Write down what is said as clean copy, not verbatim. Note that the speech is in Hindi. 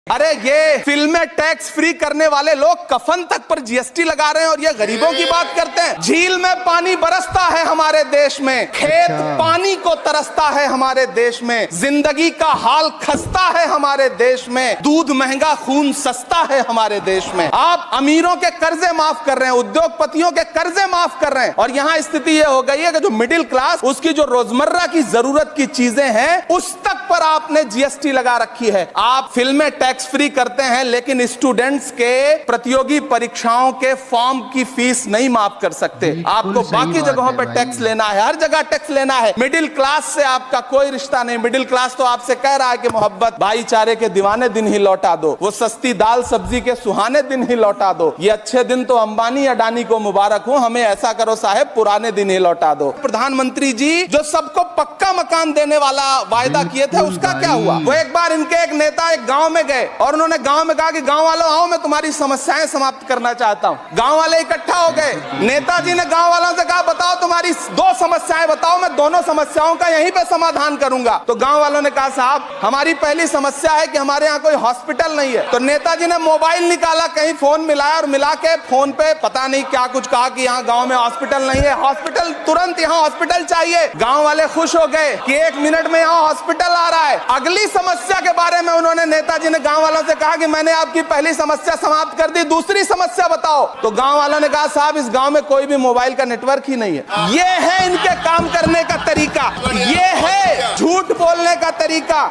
अरे ये फिल्में टैक्स फ्री करने वाले लोग कफन तक पर जीएसटी लगा रहे हैं और ये गरीबों की बात करते हैं। झील में पानी बरसता है हमारे देश में, खेत पानी को तरसता है हमारे देश में, जिंदगी का हाल खस्ता है हमारे देश में, दूध महंगा खून सस्ता है हमारे देश में। आप अमीरों के कर्जे माफ कर रहे हैं, उद्योगपतियों के कर्जे माफ कर रहे हैं और यहाँ स्थिति ये हो गई है कि जो मिडिल क्लास, उसकी जो रोजमर्रा की जरूरत की चीजें हैं उस तक पर आपने जीएसटी लगा रखी है। आप फिल्में टैक्स फ्री करते हैं लेकिन स्टूडेंट्स के प्रतियोगी परीक्षाओं के फॉर्म की फीस नहीं माफ कर सकते। आपको बाकी जगहों पर टैक्स लेना है, हर जगह टैक्स लेना है। मिडिल क्लास से आपका कोई रिश्ता नहीं। मिडिल क्लास तो आपसे कह रहा है कि मोहब्बत भाईचारे के दीवाने दिन ही लौटा दो, वो सस्ती दाल सब्जी के सुहाने दिन ही लौटा दो। ये अच्छे दिन तो अंबानी अडानी को मुबारक हो, हमें ऐसा करो साहब पुराने दिन ही लौटा दो। प्रधानमंत्री जी जो सबको पक्का मकान देने वाला वायदा किए थे उसका क्या हुआ? वो एक बार इनके एक नेता एक गांव में गए और उन्होंने गांव में कहा कि गांव वालों आओ, मैं तुम्हारी समस्याएं समाप्त करना चाहता हूं। गांव वाले इकट्ठा हो गए। नेताजी ने गांव वालों से कहा बताओ तुम्हारी दो समस्याएं बताओ, मैं दोनों समस्याओं का यहीं पे समाधान करूंगा। तो गांव वालों ने कहा साहब हमारी पहली समस्या है कि हमारे यहाँ कोई हॉस्पिटल नहीं है। तो नेताजी ने मोबाइल निकाला, कहीं फोन मिलाया और मिला के फोन पे पता नहीं क्या कुछ कहा कि यहाँ गाँव में हॉस्पिटल नहीं है, हॉस्पिटल तुरंत यहाँ हॉस्पिटल चाहिए। गाँव वाले खुश हो गए कि 1 मिनट में यहाँ हॉस्पिटल आ रहा है। अगली समस्या के बारे में उन्होंने नेताजी ने गांव वालों से कहा कि मैंने आपकी पहली समस्या समाप्त कर दी, दूसरी समस्या बताओ। तो गांव वालों ने कहा साहब इस गांव में कोई भी मोबाइल का नेटवर्क ही नहीं है। ये है इनके काम करने का तरीका, ये है झूठ बोलने का तरीका।